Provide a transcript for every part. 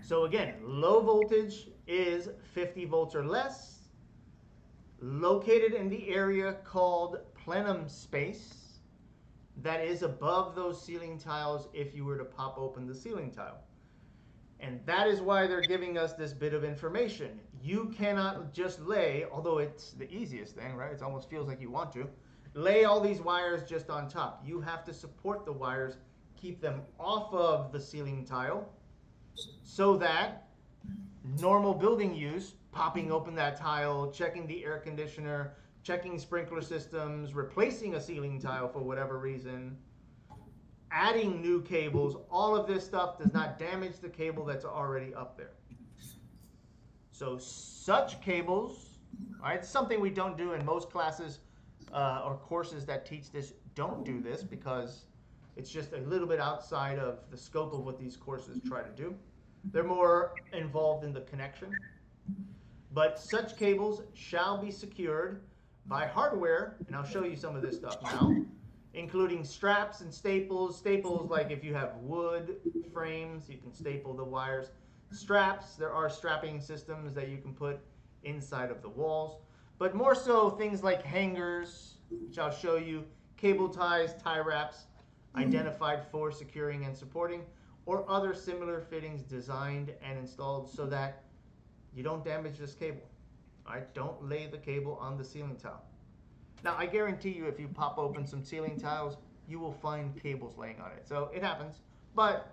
So again, low voltage is 50 volts or less, located in the area called plenum space that is above those ceiling tiles if you were to pop open the ceiling tile. And that is why they're giving us this bit of information. You cannot just lay, although it's the easiest thing, right? It almost feels like you want to, lay all these wires just on top. You have to support the wires, keep them off of the ceiling tile, so that normal building use, popping open that tile, checking the air conditioner, checking sprinkler systems, replacing a ceiling tile for whatever reason, adding new cables, all of this stuff does not damage the cable that's already up there. So such cables, all right, something we don't do in most classes or courses that teach this don't do this because it's just a little bit outside of the scope of what these courses try to do. They're more involved in the connection. But such cables shall be secured by hardware, and I'll show you some of this stuff now, including straps and staples. Staples, like if you have wood frames, you can staple the wires. Straps, there are strapping systems that you can put inside of the walls. But more so things like hangers, which I'll show you, cable ties, tie wraps, identified for securing and supporting, or other similar fittings designed and installed so that you don't damage this cable. All right, don't lay the cable on the ceiling tile. Now, I guarantee you if you pop open some ceiling tiles, you will find cables laying on it. So it happens. But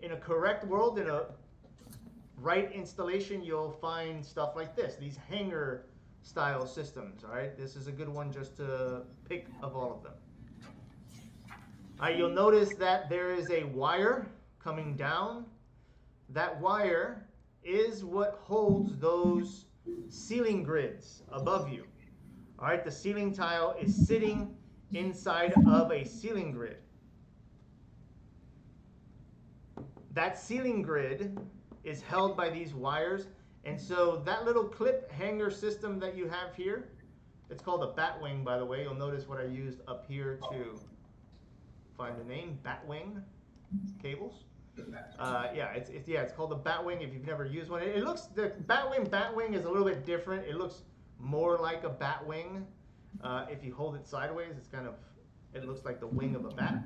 in a correct world, in a right installation, you'll find stuff like this, these hanger style systems. All right, this is a good one just to pick of all of them. All right, you'll notice that there is a wire coming down. That wire is what holds those ceiling grids above you. All right, the ceiling tile is sitting inside of a ceiling grid. That ceiling grid is held by these wires, and so that little clip hanger system that you have here, it's called a batwing, by the way. You'll notice what I used up here to find the name, batwing cables. It's called the batwing if you've never used one. It looks, the batwing is a little bit different. It looks more like a batwing. If you hold it sideways, it looks like the wing of a bat.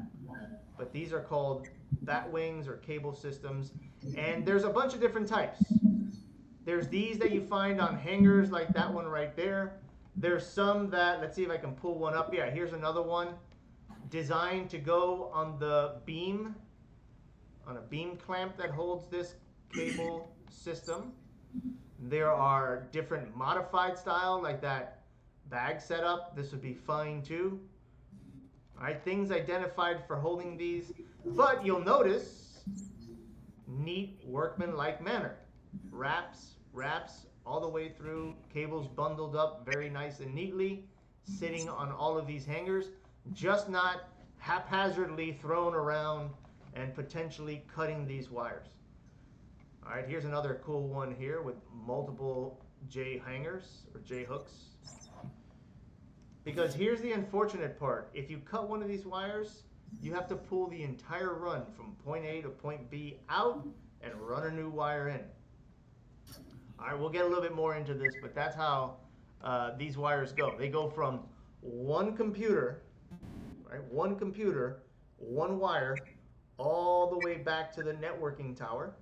But these are called batwings or cable systems. And there's a bunch of different types. There's these that you find on hangers like that one right there. There's some that, let's see if I can pull one up. Yeah, here's another one designed to go on the beam, on a beam clamp that holds this cable system. There are different modified style, like that bag setup. This would be fine too. All right, things identified for holding these, but you'll notice neat workman-like manner. Wraps all the way through, cables bundled up very nice and neatly, sitting on all of these hangers, just not haphazardly thrown around and potentially cutting these wires. All right, here's another cool one here with multiple J hangers or J hooks. Because here's the unfortunate part. If you cut one of these wires, you have to pull the entire run from point A to point B out and run a new wire in. All right, we'll get a little bit more into this, but that's how these wires go. They go from one computer, right? One computer, one wire, all the way back to the networking tower.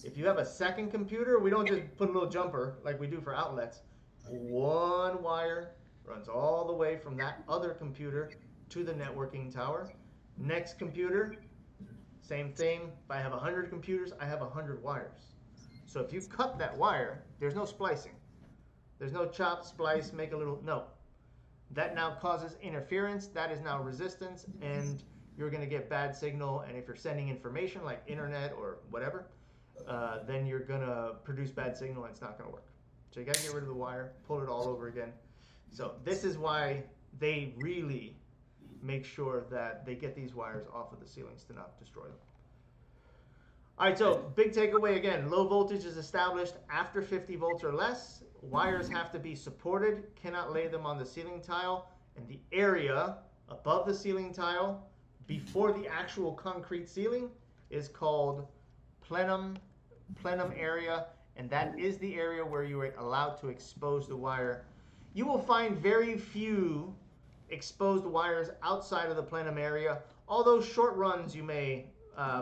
If you have a second computer, we don't just put a little jumper like we do for outlets. One wire runs all the way from that other computer to the networking tower. Next computer, same thing. If I have 100 computers, I have 100 wires. So if you cut that wire, there's no splicing. There's no chop, splice, make a little, no. That now causes interference. That is now resistance, and you're going to get bad signal. And if you're sending information like internet or whatever, then you're going to produce bad signal and it's not going to work. So you got to get rid of the wire, pull it all over again. So this is why they really make sure that they get these wires off of the ceilings to not destroy them. All right, so big takeaway again, low voltage is established after 50 volts or less. Wires have to be supported, cannot lay them on the ceiling tile, and the area above the ceiling tile before the actual concrete ceiling is called plenum area, and that is the area where you are allowed to expose the wire. You will find very few exposed wires outside of the plenum area, although short runs you may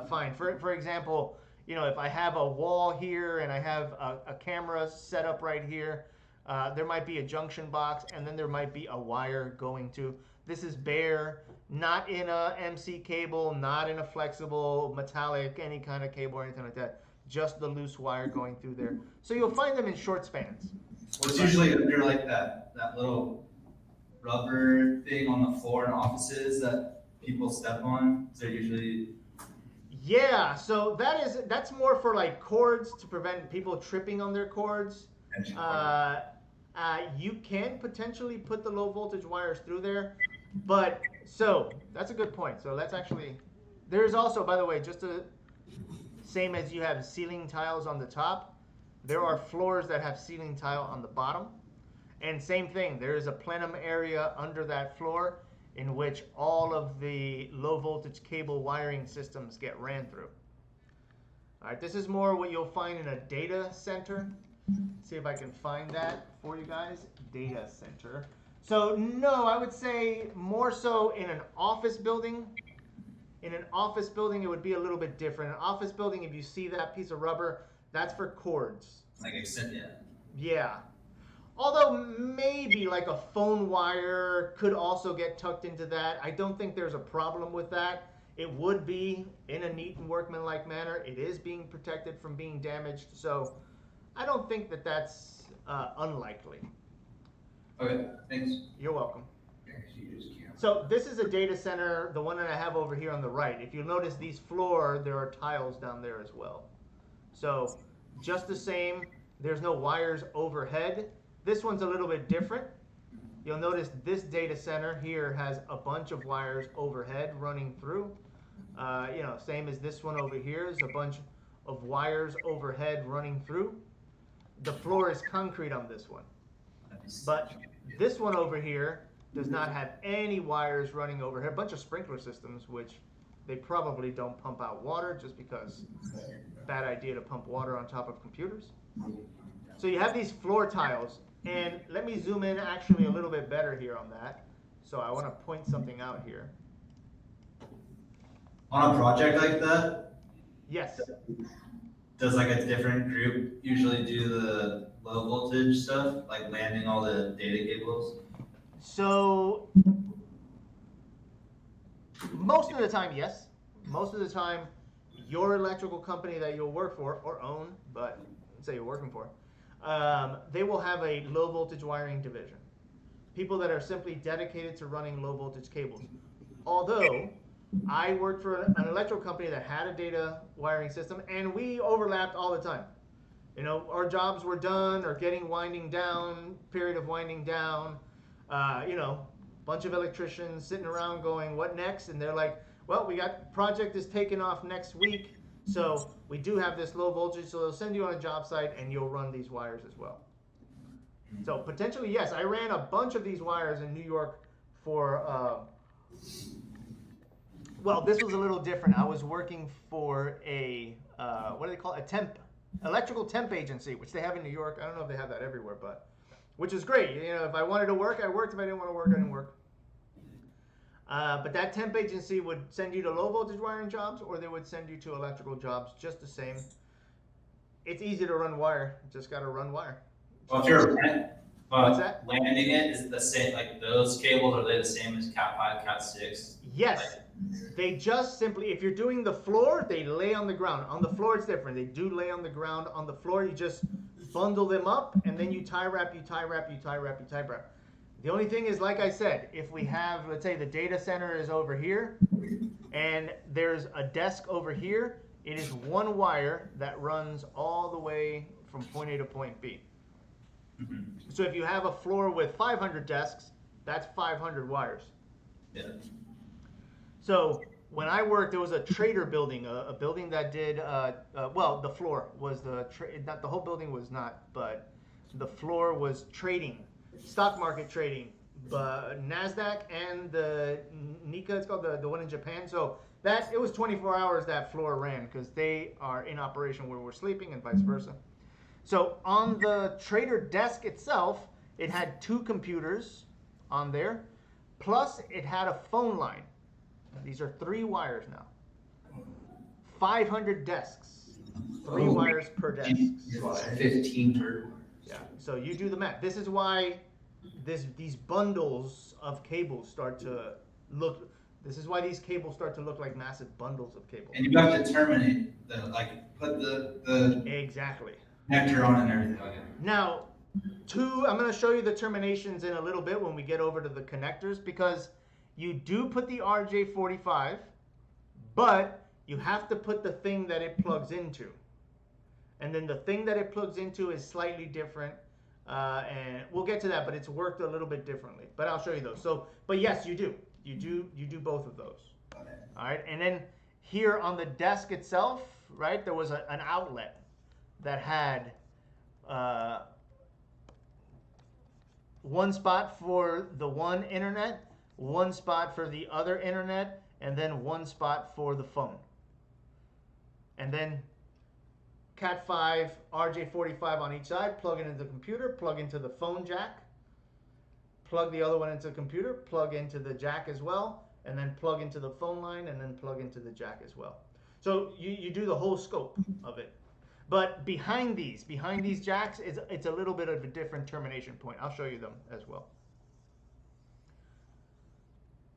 find. For example, if I have a wall here and I have a camera set up right here, there might be a junction box, and then there might be a wire going to. This is bare, not in a MC cable, not in a flexible, metallic, any kind of cable or anything like that. Just the loose wire going through there. So you'll find them in short spans. What's usually under like that little rubber thing on the floor in offices that people step on? Is there usually? Yeah, so that's more for like cords to prevent people tripping on their cords. You can potentially put the low voltage wires through there, but so that's a good point. So let's actually, there's also, by the way, just the same as you have ceiling tiles on the top, there are floors that have ceiling tile on the bottom. And same thing, there is a plenum area under that floor in which all of the low voltage cable wiring systems get ran through. All right, this is more what you'll find in a data center. See if I can find that for you guys. Data center. So no, I would say more so in an office building. In an office building, it would be a little bit different. An office building, if you see that piece of rubber, that's for cords. Like extend, yeah. Yeah. Although maybe like a phone wire could also get tucked into that. I don't think there's a problem with that. It would be in a neat and workmanlike manner. It is being protected from being damaged. So I don't think that that's unlikely. Okay, thanks. You're welcome. So this is a data center, the one that I have over here on the right. If you notice these floor, there are tiles down there as well. So just the same, there's no wires overhead. This one's a little bit different. You'll notice this data center here has a bunch of wires overhead running through. Same as this one over here is a bunch of wires overhead running through. The floor is concrete on this one. But this one over here does not have any wires running overhead. A bunch of sprinkler systems, which they probably don't pump out water just because bad idea to pump water on top of computers. So you have these floor tiles, and let me zoom in actually a little bit better here on that. So I want to point something out here. On a project like that? Yes. Does like a different group usually do the low voltage stuff, like landing all the data cables? So most of the time, yes. Most of the time, your electrical company that you'll work for or own, but say you're working for, they will have a low voltage wiring division. People that are simply dedicated to running low voltage cables. Although I worked for an electrical company that had a data wiring system, and we overlapped all the time. Our jobs were done or getting winding down, period of winding down. Bunch of electricians sitting around going, what next? And they're like, well, we got project is taking off next week, so we do have this low voltage, so they'll send you on a job site and you'll run these wires as well. So potentially, yes, I ran a bunch of these wires in New York for, well, this was a little different. I was working for a, what do they call it? Electrical temp agency, which they have in New York. I don't know if they have that everywhere, but which is great. If I wanted to work, I worked. If I didn't want to work, I didn't work. But that temp agency would send you to low voltage wiring jobs, or they would send you to electrical jobs, just the same. It's easy to run wire. Just got to run wire. Well, if you're What's that? landing it, is it the same, like those cables, are they the same as Cat 5, Cat 6? Yes. They just simply, if you're doing the floor, they lay on the ground. On the floor, it's different. They do lay on the ground. On the floor, you just bundle them up, and then you tie wrap. The only thing is, like I said, if we have, let's say the data center is over here, and there's a desk over here, it is one wire that runs all the way from point A to point B. So if you have a floor with 500 desks, that's 500 wires. Yeah. So when I worked, there was a trader building, a building that did, well, the floor was not the whole building was not, but the floor was trading, stock market trading, but NASDAQ and the Nikkei, it's called the one in Japan. So That it was 24 hours that floor ran because they are in operation where we're sleeping and vice versa. So on the trader desk itself, it had 2 computers on there, plus it had a phone line. These are 3 wires now. 500 desks, 3 wires per desk. 15 per. Yeah. So you do the math. This is why these bundles of cables start to look. This is why these cables start to look like massive bundles of cable. And you have to terminate put the Exactly. connector on and everything. Okay. Now, I'm going to show you the terminations in a little bit when we get over to the connectors, because you do put the RJ45, but you have to put the thing that it plugs into. And then the thing that it plugs into is slightly different. And we'll get to that, but it's worked a little bit differently. But I'll show you those. So, but yes, you do. You do both of those. Okay. All right. And then here on the desk itself, right, there was an outlet that had one spot for the one internet, one spot for the other internet, and then one spot for the phone. And then Cat5, RJ45 on each side, plug it into the computer, plug into the phone jack, plug the other one into the computer, plug into the jack as well, and then plug into the phone line, and then plug into the jack as well. So you do the whole scope of it. But behind these jacks, it's a little bit of a different termination point. I'll show you them as well.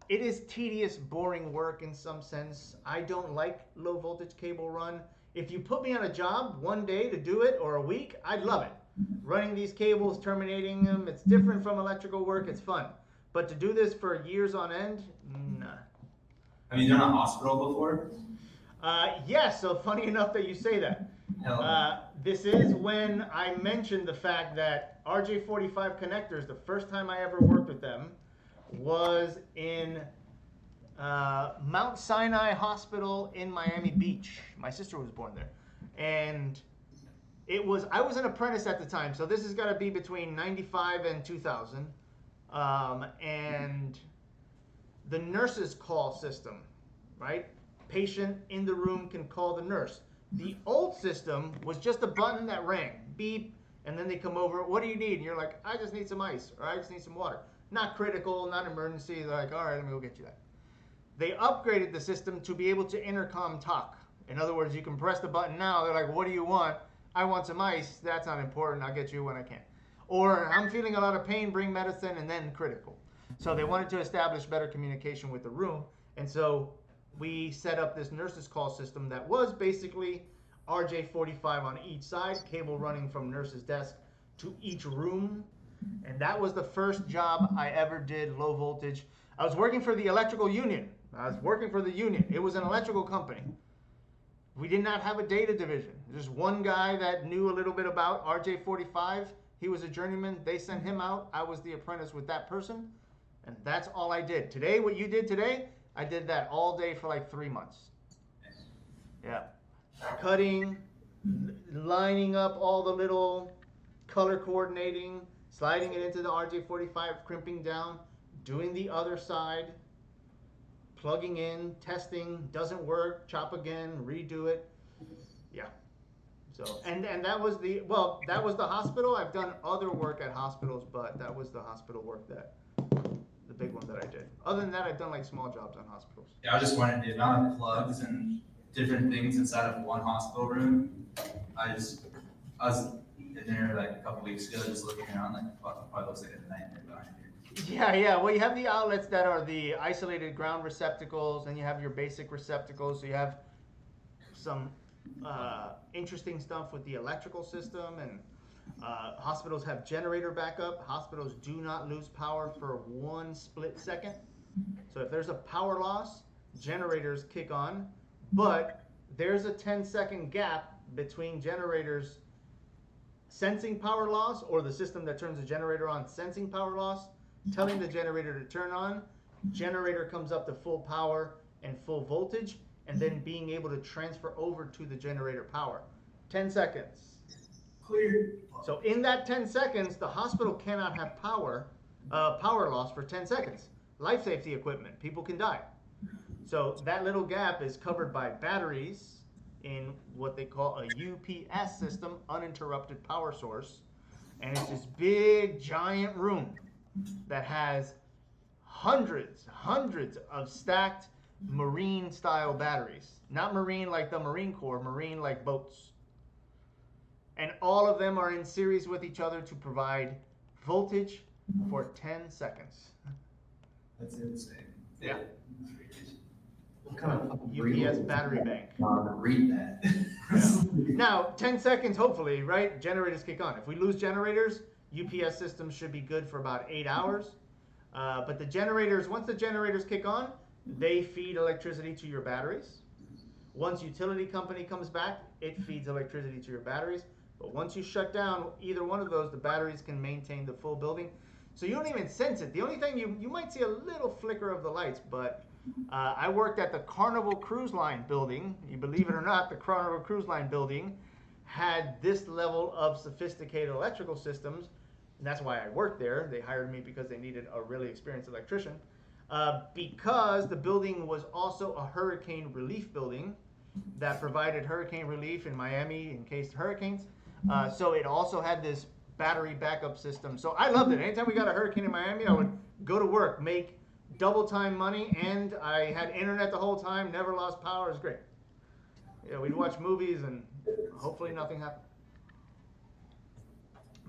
It is tedious, boring work in some sense. I don't like low voltage cable run. If you put me on a job one day to do it, or a week, I'd love it. Running these cables, terminating them, it's different from electrical work, it's fun. But to do this for years on end, nah. Have you done a hospital before? Yes, so funny enough that you say that. This is when I mentioned the fact that RJ45 connectors, the first time I ever worked with them, was in Mount Sinai Hospital in Miami Beach. My sister was born there. And I was an apprentice at the time, so this has got to be between 95 and 2000. And the nurse's call system, right? Patient in the room can call the nurse. The old system was just a button that rang, beep, and then they come over, what do you need? And you're like, I just need some ice, or I just need some water. Not critical, not emergency. They're like, all right, let me go get you that. They upgraded the system to be able to intercom talk. In other words, you can press the button now. They're like, what do you want? I want some ice. That's not important. I'll get you when I can. Or I'm feeling a lot of pain, bring medicine, and then critical. So they wanted to establish better communication with the room. And so we set up this nurse's call system that was basically RJ45 on each side, cable running from nurse's desk to each room. And that was the first job I ever did low voltage. I was working for the electrical union. It was an electrical company. We did not have a data division. There's one guy that knew a little bit about RJ45. He was a journeyman. They sent him out. I was the apprentice with that person. And that's all I did. Today, what you did today, I did that all day for like 3 months. Yeah. Cutting, lining up all the little color coordinating, sliding it into the RJ45, crimping down, doing the other side, plugging in, testing, doesn't work, chop again, redo it. Yeah. So, and that was the hospital. I've done other work at hospitals, but that was the hospital work the big one that I did. Other than that, I've done like small jobs on hospitals. Yeah, I was just wondering the amount of plugs and different things inside of one hospital room. I was in there like a couple weeks ago, just looking around, like, fuck, probably looks like a nightmare behind here. Yeah. Well, you have the outlets that are the isolated ground receptacles, and you have your basic receptacles. So you have some interesting stuff with the electrical system, and hospitals have generator backup. Hospitals do not lose power for 1 split second. So if there's a power loss, generators kick on, but there's a 10-second gap between generators sensing power loss, or the system that turns the generator on sensing power loss, telling the generator to turn on. Generator comes up to full power and full voltage, and then being able to transfer over to the generator power. 10 seconds. Clear. So in that 10 seconds, the hospital cannot have power loss for 10 seconds. Life safety equipment, people can die. So that little gap is covered by batteries in what they call a UPS system, uninterrupted power source. And it's this big giant room that has hundreds of stacked marine style batteries. Not marine like the Marine Corps, marine like boats. And all of them are in series with each other to provide voltage for 10 seconds. That's insane. Yeah. What kind of UPS battery bank. Read that. Yeah. Now, 10 seconds, hopefully, right? Generators kick on. If we lose generators, UPS systems should be good for about 8 hours. But the generators, once the generators kick on, they feed electricity to your batteries. Once utility company comes back, it feeds electricity to your batteries. But once you shut down either one of those, the batteries can maintain the full building. So you don't even sense it. The only thing, you might see a little flicker of the lights, but I worked at the Carnival Cruise Line building. You believe it or not, the Carnival Cruise Line building had this level of sophisticated electrical systems. And that's why I worked there. They hired me because they needed a really experienced electrician. Because the building was also a hurricane relief building that provided hurricane relief in Miami in case of hurricanes. So it also had this battery backup system. So I loved it. Anytime we got a hurricane in Miami, I would go to work, make double time money, and I had internet the whole time, never lost power. It was great. Yeah, we'd watch movies and hopefully nothing happened.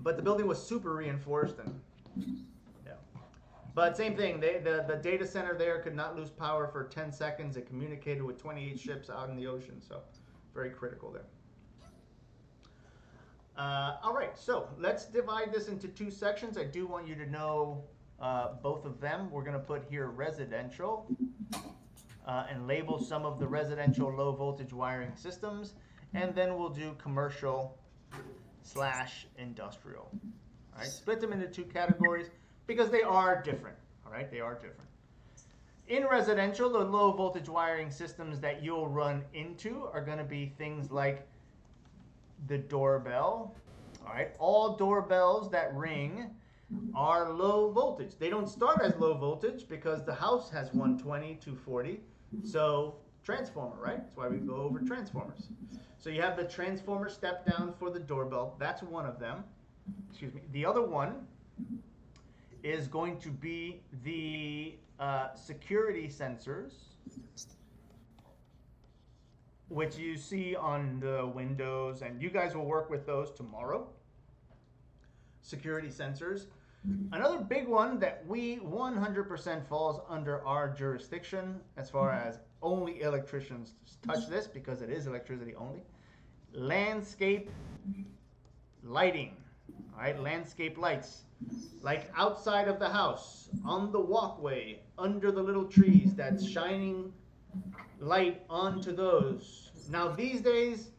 But the building was super reinforced, and yeah. But same thing, the data center there could not lose power for 10 seconds. It communicated with 28 ships out in the ocean, so very critical there. All right, so let's divide this into two sections. I do want you to know both of them. We're going to put here residential and label some of the residential low voltage wiring systems, and then we'll do commercial / industrial. All right, split them into two categories because they are different. All right, they are different. In residential, the low voltage wiring systems that you'll run into are going to be things like the doorbell. All right, all doorbells that ring are low voltage. They don't start as low voltage because the house has 120, 240. So transformer, right? That's why we go over transformers. So you have the transformer step down for the doorbell. That's one of them. Excuse me. The other one is going to be the security sensors, which you see on the windows, and you guys will work with those tomorrow. Security sensors. Another big one that we 100% falls under our jurisdiction as far as only electricians touch this because it is electricity only. Landscape lighting. All right, landscape lights. Like outside of the house, on the walkway, under the little trees, that's shining light onto those. Now these days,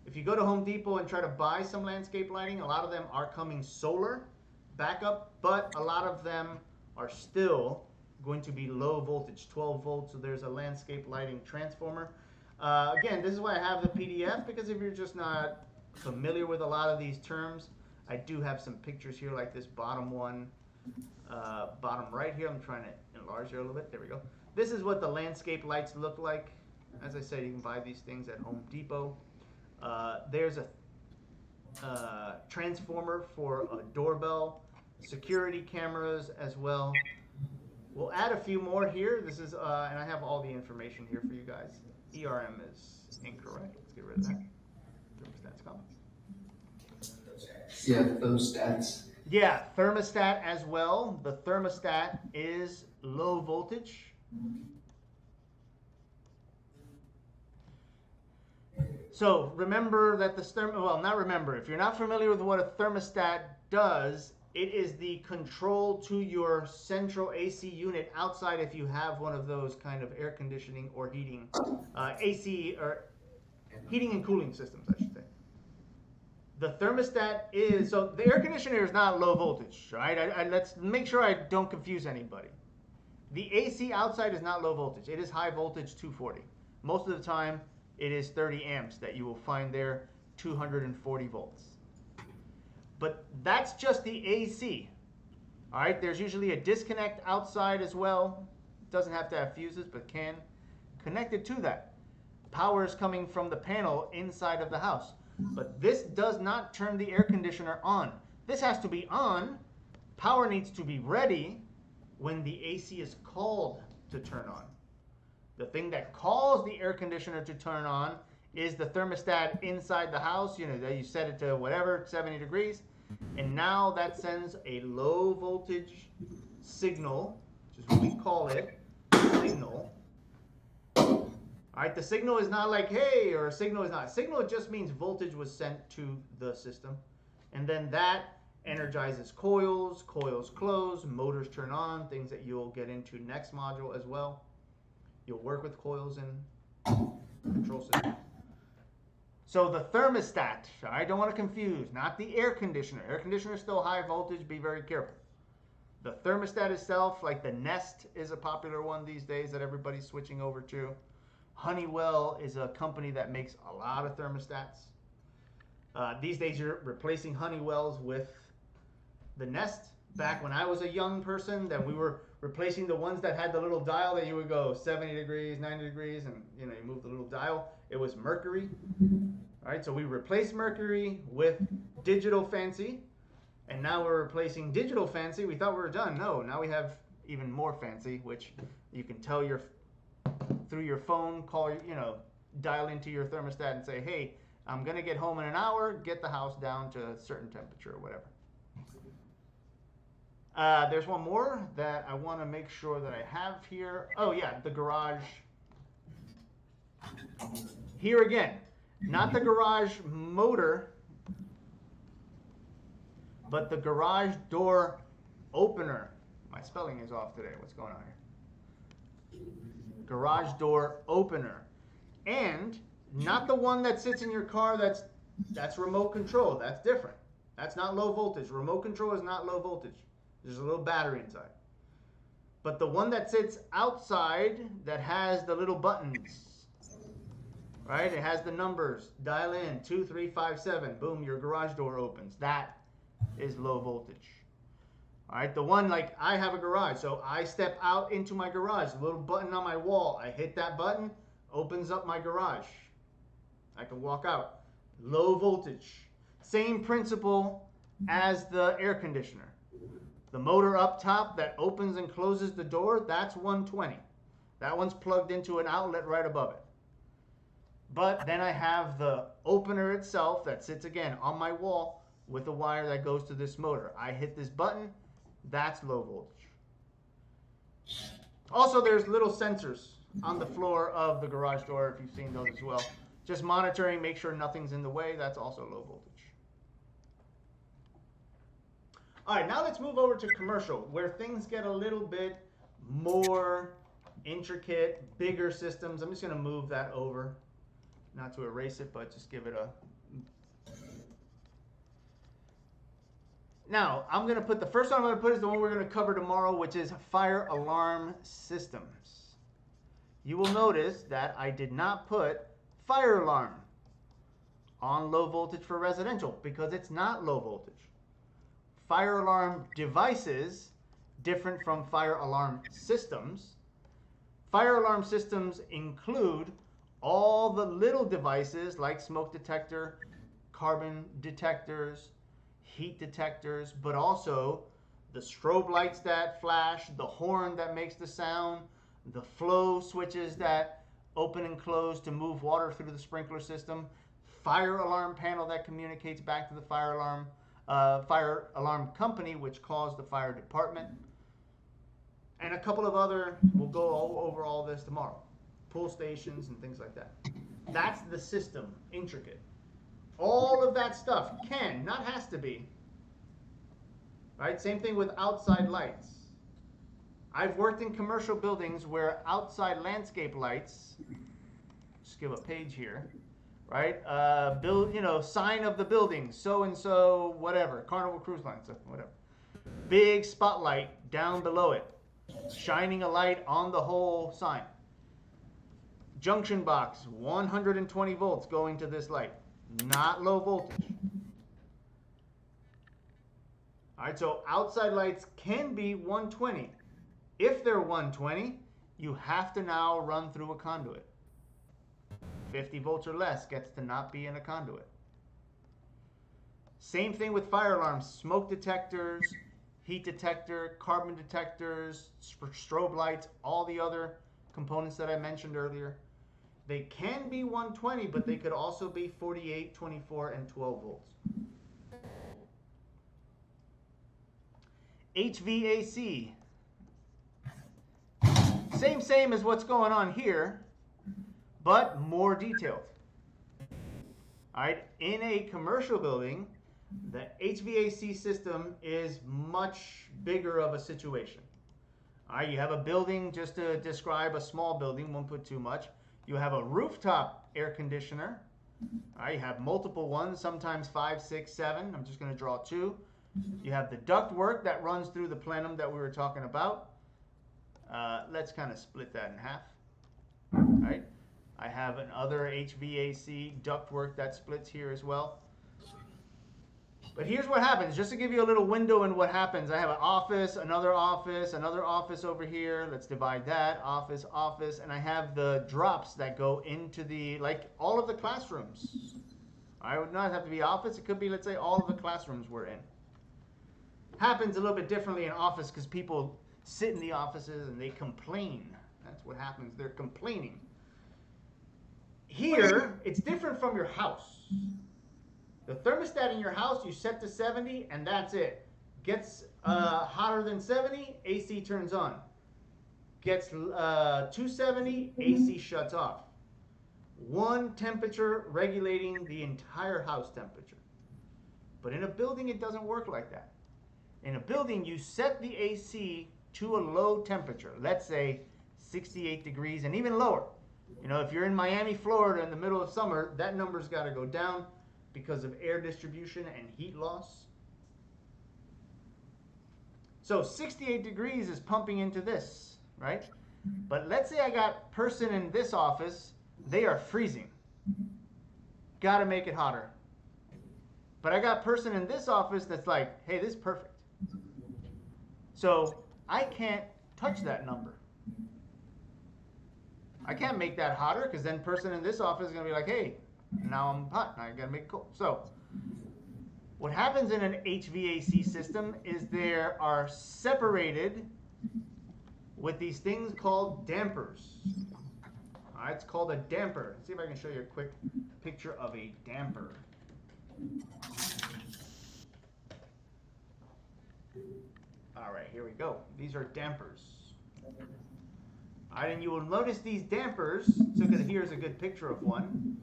if you go to Home Depot and try to buy some landscape lighting, a lot of them are coming solar backup, but a lot of them are still going to be low voltage, 12 volts. So there's a landscape lighting transformer. Again, this is why I have the PDF, because if you're just not familiar with a lot of these terms, I do have some pictures here like this bottom one, bottom right here. I'm trying to enlarge here a little bit. There we go. This is what the landscape lights look like. As I said, you can buy these things at Home Depot. There's a transformer for a doorbell, security cameras as well. We'll add a few more here. This is, and I have all the information here for you guys. ERM is incorrect. Let's get rid of that. Thermostat's gone. Yeah, those stats. Yeah, thermostat as well. The thermostat is low voltage. So remember that if you're not familiar with what a thermostat does, it is the control to your central AC unit outside if you have one of those kind of air conditioning or heating, AC or heating and cooling systems, I should say. The thermostat is, so the air conditioner is not low voltage, right? Let's make sure I don't confuse anybody. The AC outside is not low voltage. It is high voltage 240. Most of the time, it is 30 amps that you will find there, 240 volts. But that's just the AC. All right, there's usually a disconnect outside as well. It doesn't have to have fuses, but can. connected to that. Power is coming from the panel inside of the house. But this does not turn the air conditioner on. This has to be on. Power needs to be ready when the AC is called to turn on. The thing that calls the air conditioner to turn on is the thermostat inside the house. That you set it to whatever, 70 degrees. And now that sends a low voltage signal, which is what we call it, signal. All right, the signal is not like, hey, or a signal is not. Signal just means voltage was sent to the system. And then that energizes coils, coils close, motors turn on, things that you'll get into next module as well. You'll work with coils and control systems. So the thermostat, I don't want to confuse, not the air conditioner. Air conditioner is still high voltage, be very careful. The thermostat itself, like the Nest is a popular one these days that everybody's switching over to. Honeywell is a company that makes a lot of thermostats. These days you're replacing Honeywells with the Nest. Back when I was a young person, then we were replacing the ones that had the little dial that you would go 70 degrees, 90 degrees, and you move the little dial. It was Mercury. All right, so we replaced Mercury with digital fancy, and now we're replacing digital fancy. We thought we were done. No, now we have even more fancy, which you can tell through your phone, dial into your thermostat and say, hey, I'm gonna get home in an hour, get the house down to a certain temperature or whatever. There's one more that I want to make sure that I have here. Oh yeah, the garage. Here again, not the garage motor, but the garage door opener. My spelling is off today. What's going on here? Garage door opener. And not the one that sits in your car that's remote control. That's different. That's not low voltage. Remote control is not low voltage. There's a little battery inside. But the one that sits outside that has the little buttons, right? It has the numbers. Dial in 2, 3, 5, 7. Boom, your garage door opens. That is low voltage. All right, the one like I have a garage, so I step out into my garage. A little button on my wall. I hit that button, opens up my garage. I can walk out. Low voltage. Same principle as the air conditioner. The motor up top that opens and closes the door, that's 120. That one's plugged into an outlet right above it. But then I have the opener itself that sits again on my wall with a wire that goes to this motor. I hit this button, that's low voltage. Also, there's little sensors on the floor of the garage door, if you've seen those as well. Just monitoring, make sure nothing's in the way, that's also low voltage. All right, now let's move over to commercial, where things get a little bit more intricate, bigger systems. I'm just going to move that over, not to erase it, but just give it a... Now, I'm going to put the first one I'm going to put is the one we're going to cover tomorrow, which is fire alarm systems. You will notice that I did not put fire alarm on low voltage for residential because it's not low voltage. Fire alarm devices, different from fire alarm systems. Fire alarm systems include all the little devices like smoke detector, carbon detectors, heat detectors, but also the strobe lights that flash, the horn that makes the sound, the flow switches that open and close to move water through the sprinkler system, fire alarm panel that communicates back to the fire alarm company, which calls the fire department, and a couple of other, we'll go over all this tomorrow, pull stations and things like that. That's the system, intricate. All of that stuff can, not has to be, right? Same thing with outside lights. I've worked in commercial buildings where outside landscape lights, just give a page here, right? Sign of the building, so-and-so, whatever, Carnival Cruise Line, so whatever. Big spotlight down below it, shining a light on the whole sign. Junction box, 120 volts going to this light, not low voltage. All right, so outside lights can be 120. If they're 120, you have to now run through a conduit. 50 volts or less gets to not be in a conduit. Same thing with fire alarms, smoke detectors, heat detector, carbon detectors, strobe lights, all the other components that I mentioned earlier. They can be 120, but they could also be 48, 24, and 12 volts. HVAC. Same as what's going on here, but more detailed. All right, in a commercial building, the HVAC system is much bigger of a situation. All right, you have a building, just to describe a small building, won't put too much. You have a rooftop air conditioner. All right, you have multiple ones, sometimes 5, 6, 7. I'm just going to draw 2. You have the ductwork that runs through the plenum that we were talking about. Let's kind of split that in half. All right, I have another HVAC ductwork that splits here as well. But here's what happens, just to give you a little window in what happens. I have an office, another office over here. Let's divide that, office, and I have the drops that go into the, like all of the classrooms. I would not have to be office, it could be, let's say, all of the classrooms we're in. Happens a little bit differently in office because people sit in the offices and they complain. That's what happens, they're complaining. Here, it's different from your house. The thermostat in your house, you set to 70 and that's it. Gets hotter than 70, AC turns on. Gets 270, AC shuts off. One temperature regulating the entire house temperature. But in a building, it doesn't work like that. In a building, you set the AC to a low temperature. Let's say 68 degrees and even lower. You know, if you're in Miami, Florida in the middle of summer, that number's got to go down because of air distribution and heat loss. So 68 degrees is pumping into this, right? But let's say I got person in this office, they are freezing. Got to make it hotter. But I got person in this office that's like, hey, this is perfect. So I can't touch that number. I can't make that hotter because then person in this office is going to be like, hey, now I'm hot, now I got to make it cold. So what happens in an HVAC system is there are separated with these things called dampers. All right, it's called a damper. Let's see if I can show you a quick picture of a damper. All right, here we go. These are dampers. All right, and you will notice these dampers, so here's a good picture of one.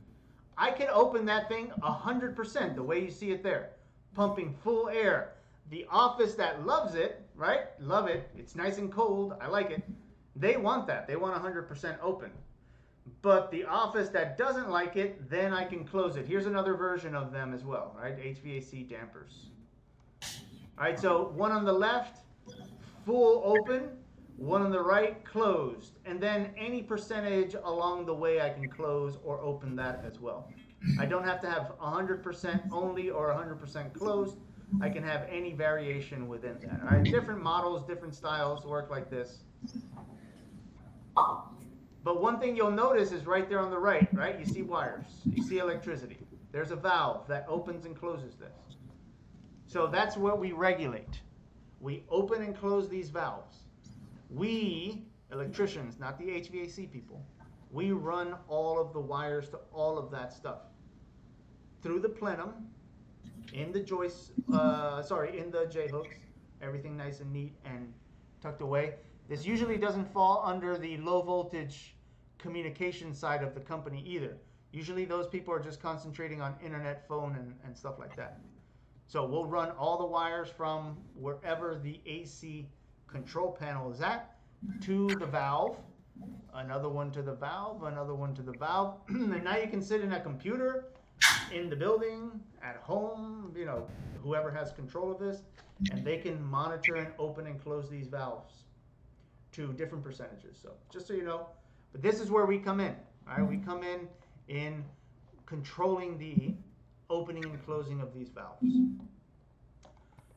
I can open that thing 100%, the way you see it there, pumping full air. The office that loves it, right? Love it. It's nice and cold. I like it. They want that. They want 100% open. But the office that doesn't like it, then I can close it. Here's another version of them as well, right? HVAC dampers. All right, so one on the left, full open. One on the right, closed. And then any percentage along the way I can close or open that as well. I don't have to have 100% only or 100% closed. I can have any variation within that. All right, different models, different styles work like this. But one thing you'll notice is right there on the right, right? You see wires, you see electricity. There's a valve that opens and closes this. So that's what we regulate. We open and close these valves. We, electricians, not the HVAC people, we run all of the wires to all of that stuff through the plenum, in the joists, in the J-hooks, everything nice and neat and tucked away. This usually doesn't fall under the low voltage communication side of the company either. Usually those people are just concentrating on internet, phone, and stuff like that. So we'll run all the wires from wherever the AC control panel is at to the valve, another one to the valve, another one to the valve. And now you can sit in a computer in the building, at home, you know, whoever has control of this, and they can monitor and open and close these valves to different percentages. So just so you know, but this is where we come in. All right, we come in controlling the opening and closing of these valves.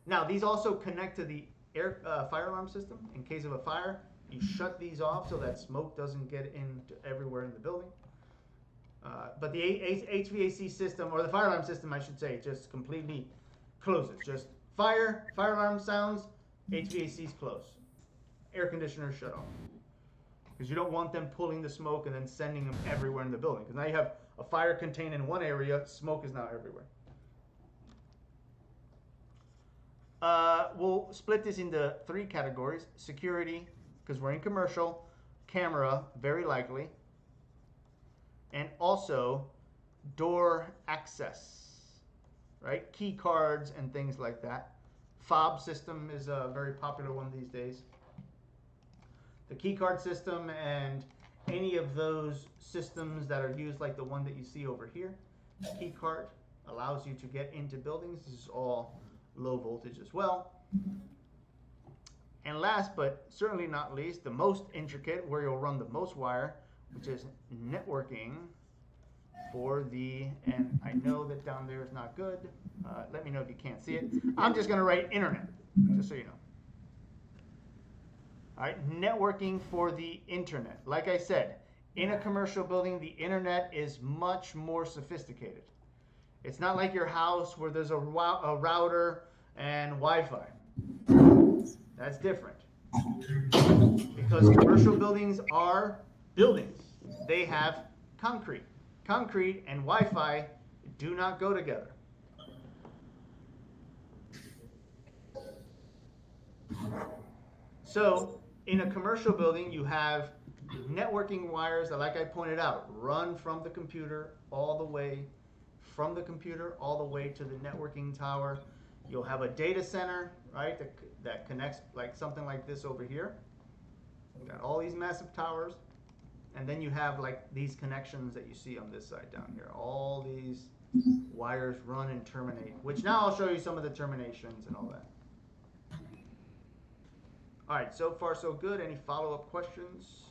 Now these also connect to the fire alarm system in case of a fire. You shut these off so that smoke doesn't get into everywhere in the building. But the HVAC system, or the fire alarm system, I should say, just completely closes. Just fire alarm sounds, HVAC's close. Air conditioners shut off. Because you don't want them pulling the smoke and then sending them everywhere in the building. Because now you have a fire contained in one area, smoke is now everywhere. We'll split this into 3 categories. Security, because we're in commercial. Camera, very likely. And also door access, right? Key cards and things like that. Fob system is a very popular one these days. The key card system and any of those systems that are used, like the one that you see over here. Key card allows you to get into buildings. This is all low voltage as well. And last but certainly not least, the most intricate, where you'll run the most wire, which is networking for the, and I know that down there is not good. Let me know if you can't see it. I'm just going to write internet, just so you know. All right, networking for the internet. Like I said, in a commercial building, the internet is much more sophisticated. It's not like your house where there's a router and Wi-Fi. That's different. Because commercial buildings are buildings. They have concrete. Concrete and Wi-Fi do not go together. So, in a commercial building, you have networking wires that, like I pointed out, run from the computer all the way, from the computer all the way to the networking tower. You'll have a data center, right, that connects like something like this over here. You've got all these massive towers. And then you have like these connections that you see on this side down here. All these wires run and terminate, which now I'll show you some of the terminations and all that. All right, so far so good. Any follow-up questions?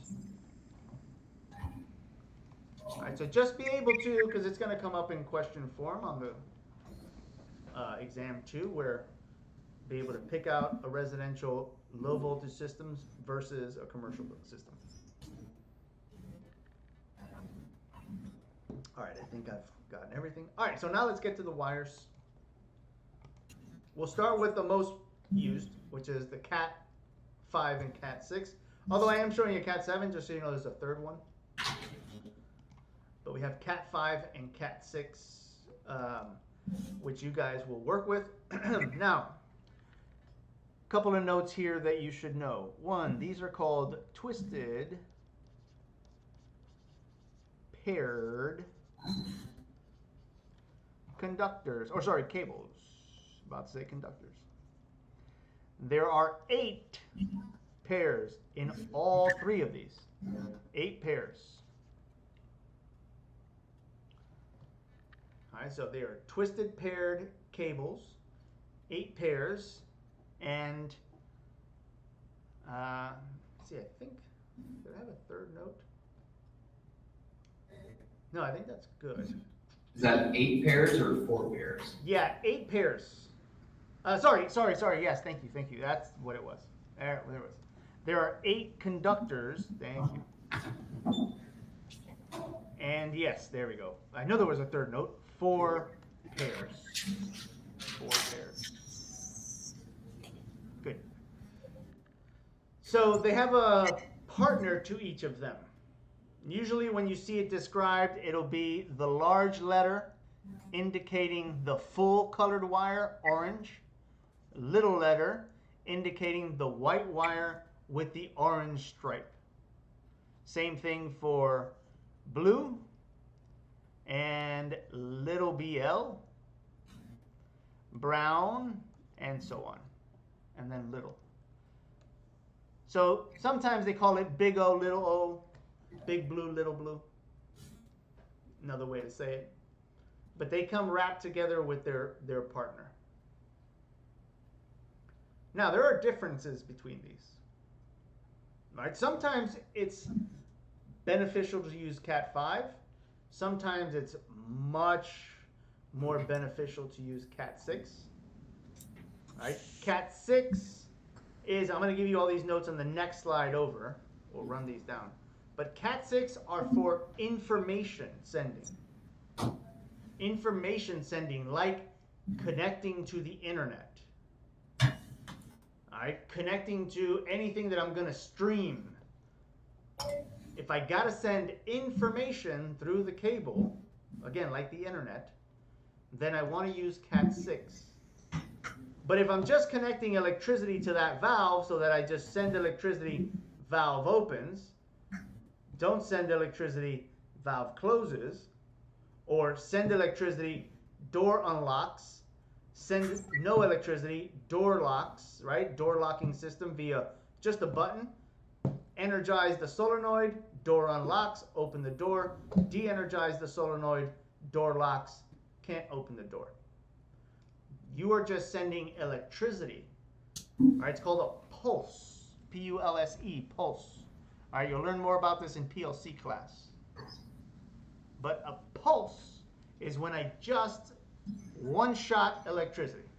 All right, so just be able to, because it's going to come up in question form on the exam 2, where be able to pick out a residential low voltage systems versus a commercial system. All right, I think I've gotten everything. All right, so now let's get to the wires. We'll start with the most used, which is the Cat 5 and Cat 6. Although I am showing you Cat 7, just so you know there's a third one. But we have Cat 5 and Cat 6, which you guys will work with. Now, a couple of notes here that you should know. One, these are called twisted paired conductors, or sorry, cables. About to say conductors. There are 8 pairs in all 3 of these. 8 pairs. All right, so they are twisted paired cables, 8 pairs, and see, I think, did I have a third note? No, I think that's good. Is that 8 pairs or 4 pairs? Yeah, 8 pairs. Sorry. Yes, thank you. That's what it was. There it was. There are 8 conductors. Thank you. And yes, there we go. I know there was a third note. 4 pairs. 4 pairs. Good. So they have a partner to each of them. Usually when you see it described, it'll be the large letter indicating the full colored wire, orange. Little letter indicating the white wire with the orange stripe. Same thing for blue and little BL, brown, and so on. And then little. So sometimes they call it big O, little o, big blue, little blue. Another way to say it. But they come wrapped together with their partner. Now, there are differences between these. Right? Sometimes it's beneficial to use Cat 5. Sometimes it's much more beneficial to use Cat 6. Right? Cat 6 is, I'm going to give you all these notes on the next slide over. We'll run these down. But Cat6 are for information sending. Information sending, like connecting to the internet. All right, connecting to anything that I'm going to stream. If I got to send information through the cable, again, like the internet, then I want to use Cat6. But if I'm just connecting electricity to that valve so that I just send electricity, valve opens, don't send electricity, valve closes, or send electricity, door unlocks, send no electricity, door locks, right? Door locking system via just a button, energize the solenoid, door unlocks, open the door, de-energize the solenoid, door locks, can't open the door. You are just sending electricity. All right, it's called a pulse. P-U-L-S-E, pulse. All right, you'll learn more about this in PLC class. But a pulse is when I just one-shot electricity.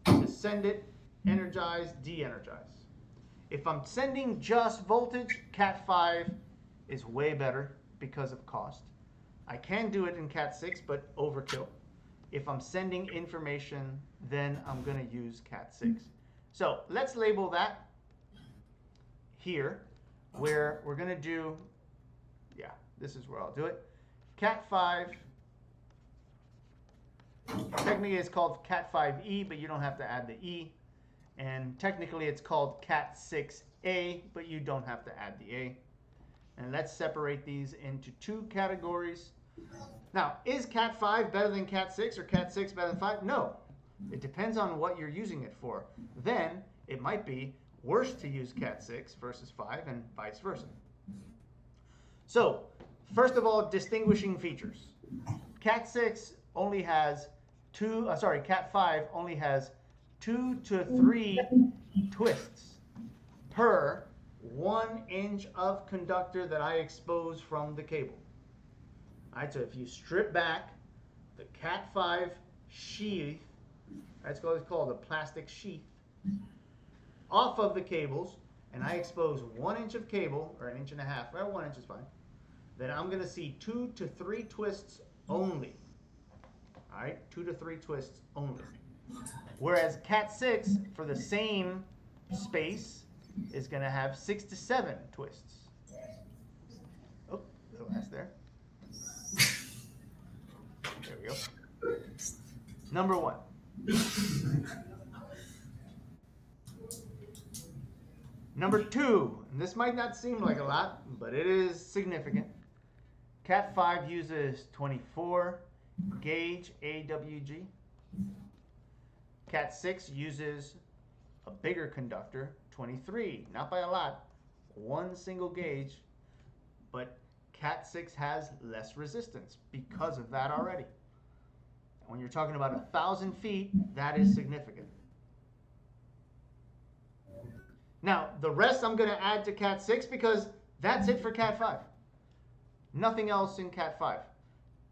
Just send it, energize, de-energize. If I'm sending just voltage, Cat5 is way better because of cost. I can do it in Cat6, but overkill. If I'm sending information, then I'm going to use Cat6. So let's label that here, where we're going to do, yeah, this is where I'll do it. Cat5, technically it's called Cat5e, but you don't have to add the E. And technically it's called Cat6a, but you don't have to add the A. And let's separate these into two categories. Now, is Cat5 better than Cat6 or Cat6 better than 5? No. It depends on what you're using it for. Then it might be worse to use Cat6 versus 5 and vice versa. So, first of all, distinguishing features. Cat6 only has Cat5 only has 2 to 3 twists per 1 inch of conductor that I expose from the cable. All right, so if you strip back the Cat5 sheath, that's what it's called, a plastic sheath, off of the cables, and I expose 1 inch of cable, or 1.5 inches, well, 1 inch is fine, then I'm going to see 2 to 3 twists only. All right, 2 to 3 twists only. Whereas Cat6, for the same space, is going to have 6 to 7 twists. Oh, little S there. There we go. Number 1. Number 2, and this might not seem like a lot, but it is significant. Cat5 uses 24 gauge AWG. Cat6 uses a bigger conductor, 23, not by a lot, 1 single gauge, but Cat6 has less resistance because of that already. And when you're talking about 1,000 feet, that is significant. Now, the rest I'm going to add to Cat6 because that's it for Cat5. Nothing else in Cat5.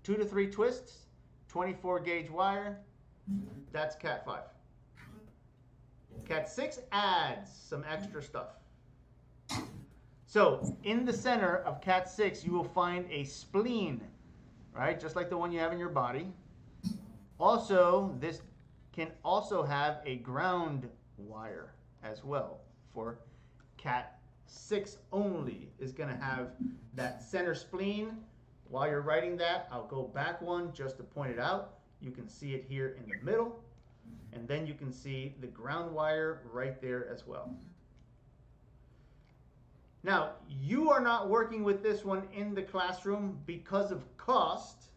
2 to 3 twists, 24 gauge wire, that's Cat5. Cat6 adds some extra stuff. So, in the center of Cat6, you will find a spleen, right? Just like the one you have in your body. Also, this can also have a ground wire as well. For Cat6 only is going to have that center spleen. While you're writing that, I'll go back one just to point it out. You can see it here in the middle. And then you can see the ground wire right there as well. Now, you are not working with this one in the classroom because of cost,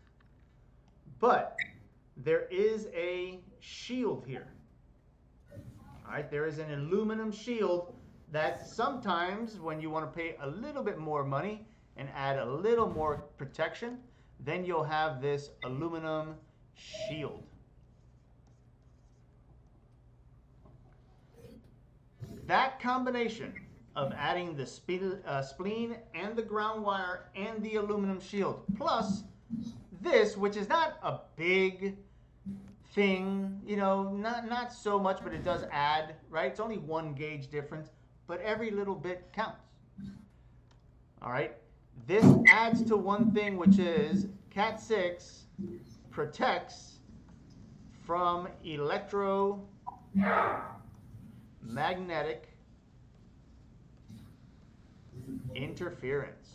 but there is a shield here. All right, there is an aluminum shield that sometimes when you want to pay a little bit more money and add a little more protection, then you'll have this aluminum shield. That combination of adding the spleen and the ground wire and the aluminum shield, plus this, which is not a big thing, you know, not so much, but it does add, right? It's only 1 gauge difference, but every little bit counts. All right. This adds to one thing, which is Cat6 protects from electromagnetic interference.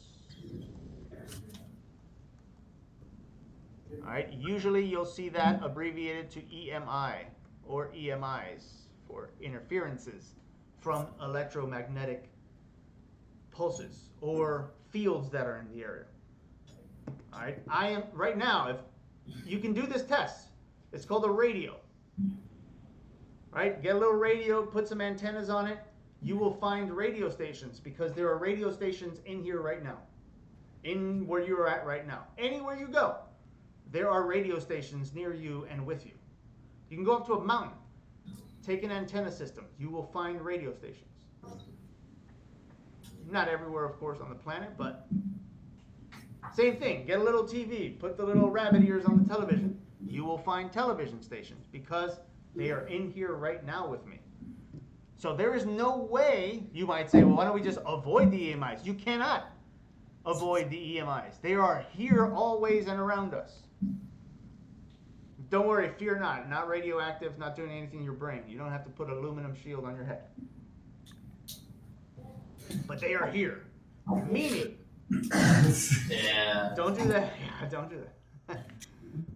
All right, usually you'll see that abbreviated to EMI or EMIs for interferences from electromagnetic pulses or fields that are in the area. All right, I am right now, if you can do this test, it's called a radio. Right, get a little radio, put some antennas on it, you will find radio stations because there are radio stations in here right now, in where you're at right now. Anywhere you go, there are radio stations near you and with you. You can go up to a mountain, take an antenna system, you will find radio stations. Not everywhere, of course, on the planet, but same thing. Get a little TV, put the little rabbit ears on the television. You will find television stations because they are in here right now with me. So there is no way, you might say, well, why don't we just avoid the EMIs? You cannot avoid the EMIs. They are here always and around us. Don't worry, fear not radioactive, not doing anything in your brain. You don't have to put an aluminum shield on your head. But they are here. Meaning, Yeah. don't do that. Yeah, don't do that.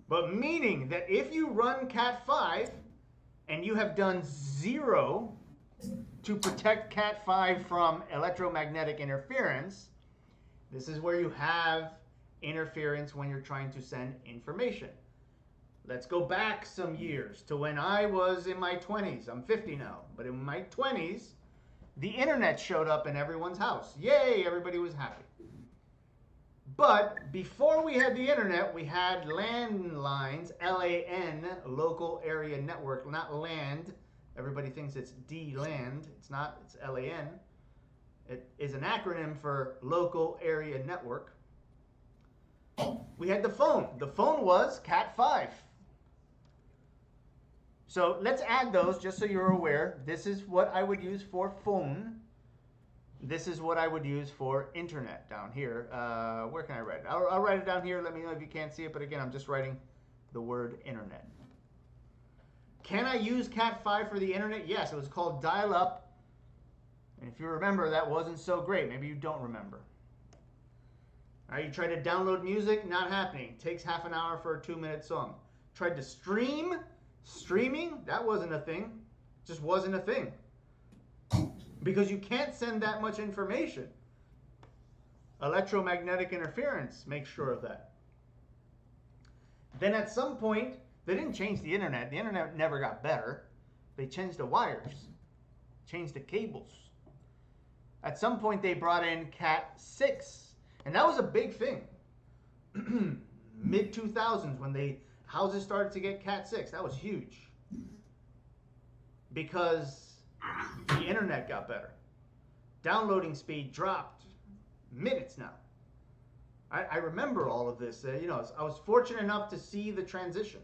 But meaning that if you run Cat5 and you have done 0 to protect Cat5 from electromagnetic interference, this is where you have interference when you're trying to send information. Let's go back some years to when I was in my 20s. I'm 50 now, but in my 20s, the internet showed up in everyone's house. Yay, everybody was happy. But before we had the internet, we had landlines, LAN, local area network, not land. Everybody thinks it's D-land. It's not, it's LAN. It is an acronym for local area network. We had the phone. The phone was Cat5. So let's add those just so you're aware. This is what I would use for phone. This is what I would use for internet down here. Where can I write it? I'll write it down here. Let me know if you can't see it. But again, I'm just writing the word internet. Can I use Cat5 for the internet? Yes, it was called dial-up. And if you remember, that wasn't so great. Maybe you don't remember. All right, you tried to download music, not happening. Takes half an hour for a 2-minute song. Tried to streaming, that wasn't a thing. Just wasn't a thing. Because you can't send that much information. Electromagnetic interference makes sure of that. Then at some point, they didn't change the internet. The internet never got better. They changed the wires, changed the cables. At some point, they brought in Cat6. And that was a big thing. Mid-2000s, when houses started to get Cat6, that was huge. Because the internet got better. Downloading speed dropped minutes now. I remember all of this. I was fortunate enough to see the transition.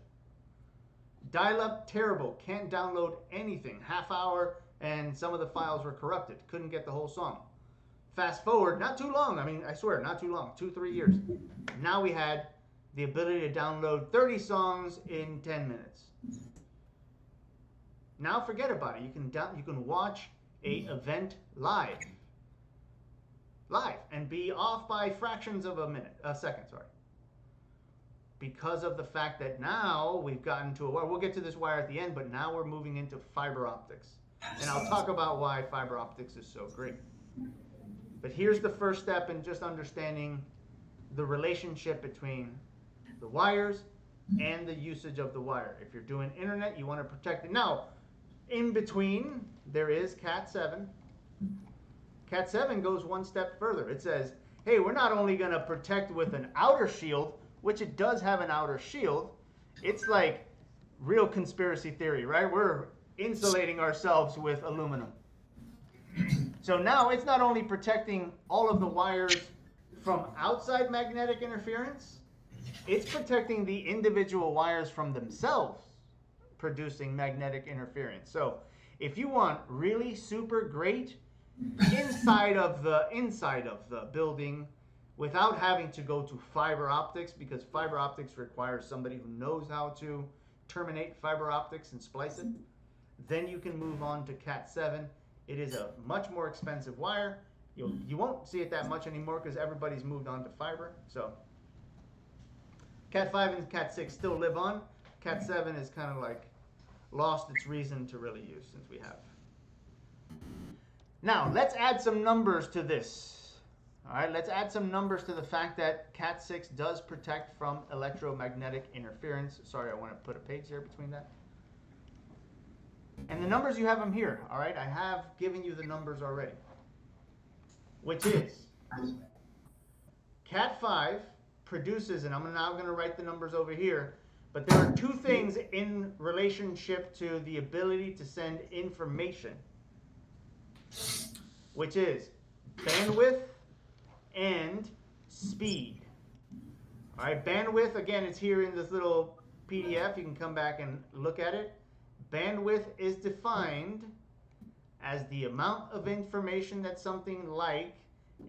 Dial-up, terrible. Can't download anything. Half hour, and some of the files were corrupted. Couldn't get the whole song. Fast forward, not too long. I mean, I swear, not too long. 2-3 years. Now we had the ability to download 30 songs in 10 minutes. Now forget about it. You can watch an event live, and be off by fractions of a second. Because of the fact that now we've gotten to a wire. We'll get to this wire at the end, but now we're moving into fiber optics, and I'll talk about why fiber optics is so great. But here's the first step in just understanding the relationship between the wires and the usage of the wire. If you're doing internet, you want to protect it. Now, in between, there is Cat7. Cat7 goes one step further. It says, hey, we're not only going to protect with an outer shield, which it does have an outer shield. It's like real conspiracy theory, right? We're insulating ourselves with aluminum. So now it's not only protecting all of the wires from outside magnetic interference, it's protecting the individual wires from themselves. producing magnetic interference. So if you want really super great inside of the building without having to go to fiber optics, because fiber optics requires somebody who knows how to terminate fiber optics and splice it, then you can move on to Cat 7. It is a much more expensive wire. You won't see it that much anymore because everybody's moved on to fiber. So Cat 5 and Cat 6 still live on. Cat 7 is kind of like lost its reason to really use since we have. Now, let's add some numbers to this. All right, let's add some numbers to the fact that Cat 6 does protect from electromagnetic interference. Sorry, I want to put a page there between that. And the numbers, you have them here. All right, I have given you the numbers already. Which is Cat 5 produces, and I'm now going to write the numbers over here, but there are two things in relationship to the ability to send information, which is bandwidth and speed. All right, bandwidth, again, it's here in this little PDF. You can come back and look at it. Bandwidth is defined as the amount of information that something like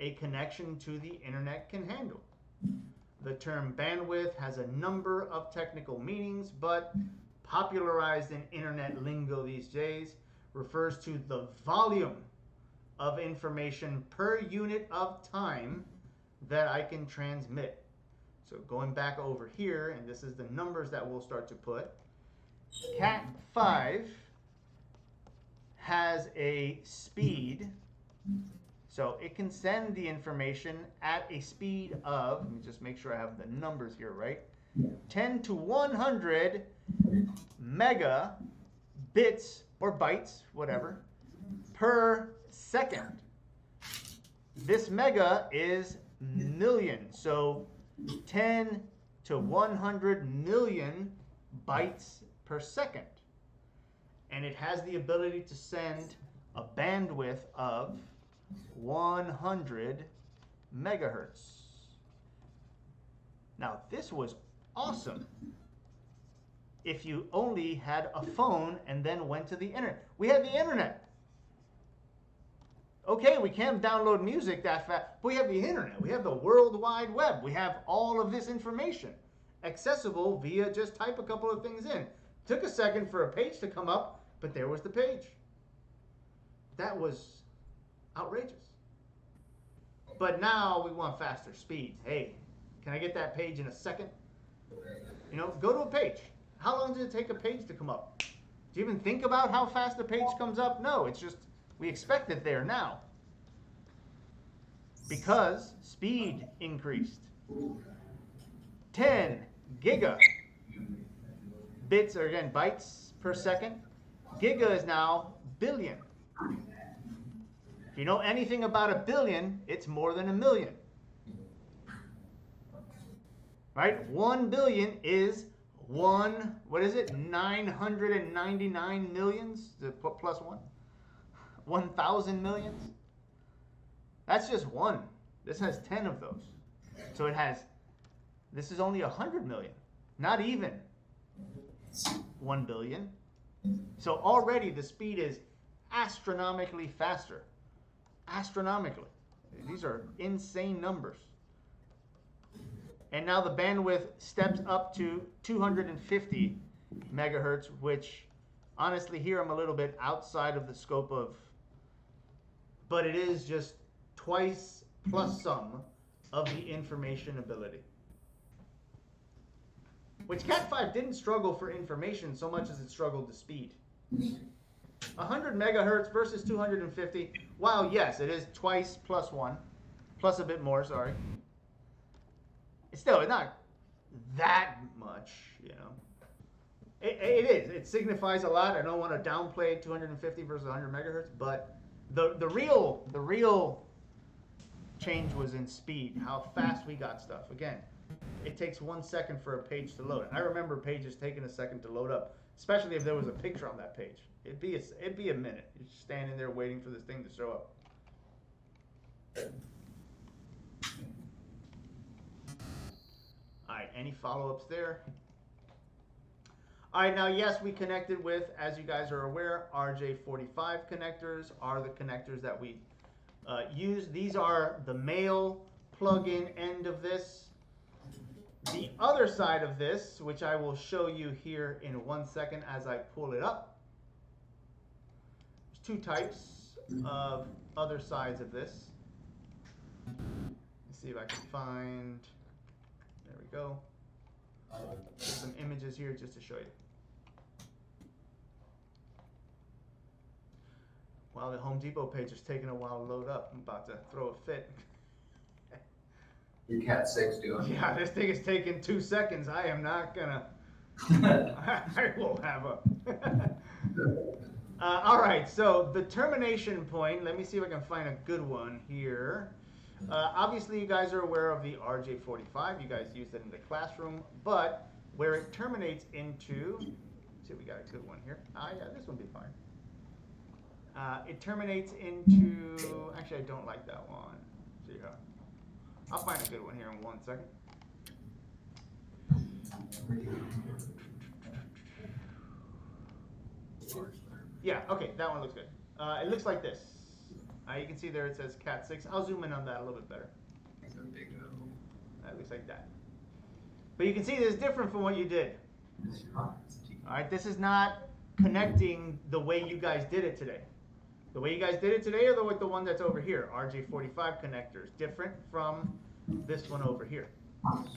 a connection to the internet can handle. The term bandwidth has a number of technical meanings, but popularized in internet lingo these days refers to the volume of information per unit of time that I can transmit. So going back over here, and this is the numbers that we'll start to put, Cat 5 has a speed, so it can send the information at a speed of, let me just make sure I have the numbers here right, 10 to 100 megabits or bytes, whatever, per second. This mega is million, so 10 to 100 million bytes per second. And it has the ability to send a bandwidth of 100 megahertz. Now, this was awesome if you only had a phone and then went to the internet. We have the internet. Okay, we can't download music that fast, but we have the internet. We have the World Wide Web. We have all of this information accessible via just type a couple of things in. Took a second for a page to come up, but there was the page. That was outrageous. But now we want faster speeds. Hey, can I get that page in a second? You know, go to a page. How long does it take a page to come up? Do you even think about how fast the page comes up? No, it's just, we expect it there now. Because speed increased. 10 giga bits, or again, bytes per second. Giga is now billion. If you know anything about a billion, it's more than a million. Right? 1 billion is 999 millions, plus 1? 1,000 millions? That's just one. This has 10 of those. So it has, this is only 100 million. Not even 1 billion. So already the speed is astronomically faster. Astronomically. These are insane numbers. And now the bandwidth steps up to 250 megahertz, which honestly here I'm a little bit outside of the scope of, but it is just twice plus some of the information ability. Which Cat 5 didn't struggle for information so much as it struggled to speed. 100 megahertz versus 250. Wow, yes, it is twice plus 1. Plus a bit more, sorry. It's still not that much, you know. It is. It signifies a lot. I don't want to downplay 250 versus 100 megahertz, but the real change was in speed, how fast we got stuff. Again, it takes 1 second for a page to load. I remember pages taking a second to load up, especially if there was a picture on that page. It'd be a minute. You're just standing there waiting for this thing to show up. All right, any follow-ups there? All right, now, yes, we connected with, as you guys are aware, RJ45 connectors are the connectors that we use. These are the male plug-in end of this. The other side of this, which I will show you here in 1 second as I pull it up. There's two types of other sides of this. Let's see if I can find, there we go. There's some images here just to show you. Wow, the Home Depot page is taking a while to load up. I'm about to throw a fit. Your Cat 6 doing? Yeah, this thing is taking 2 seconds. I am not gonna. I will have a. All right, so the termination point. Let me see if I can find a good one here. Obviously, you guys are aware of the RJ45. You guys use it in the classroom, but where it terminates into. Let's see if we got a good one here. Yeah, this one will be fine. It terminates into. Actually, I don't like that one. See how. I'll find a good one here in 1 second. Yeah, okay, that one looks good. It looks like this. You can see there it says Cat 6. I'll zoom in on that a little bit better. That looks like that. But you can see this is different from what you did. All right, this is not connecting the way you guys did it today. The way you guys did it today, or the one that's over here, RJ45 connectors, different from this one over here. All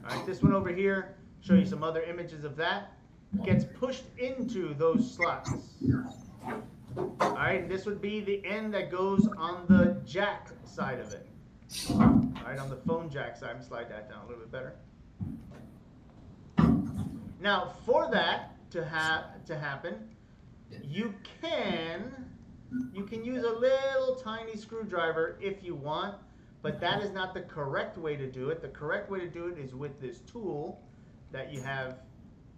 right, this one over here, show you some other images of that, gets pushed into those slots. All right, and this would be the end that goes on the jack side of it. All right, on the phone jack side, slide that down a little bit better. Now, for that to happen, you can use a little tiny screwdriver if you want, but that is not the correct way to do it. The correct way to do it is with this tool that you have,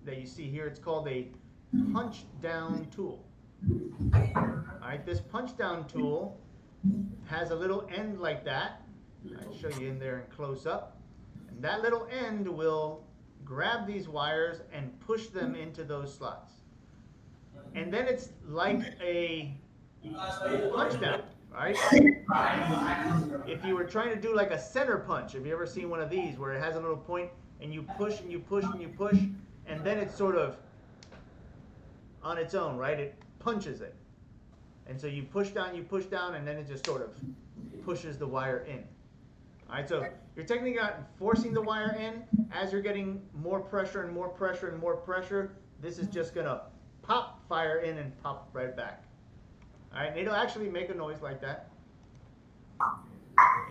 that you see here. It's called a punch down tool. All right, this punch down tool has a little end like that. I'll show you in there in close up. And that little end will grab these wires and push them into those slots. And then it's like a punch down, right? If you were trying to do like a center punch, have you ever seen one of these where it has a little point and you push and you push and you push, and then it's sort of on its own, right? It punches it. And so you push down, and then it just sort of pushes the wire in. All right, so you're technically not forcing the wire in. As you're getting more pressure and more pressure and more pressure, this is just gonna pop fire in and pop right back. All right, and it'll actually make a noise like that.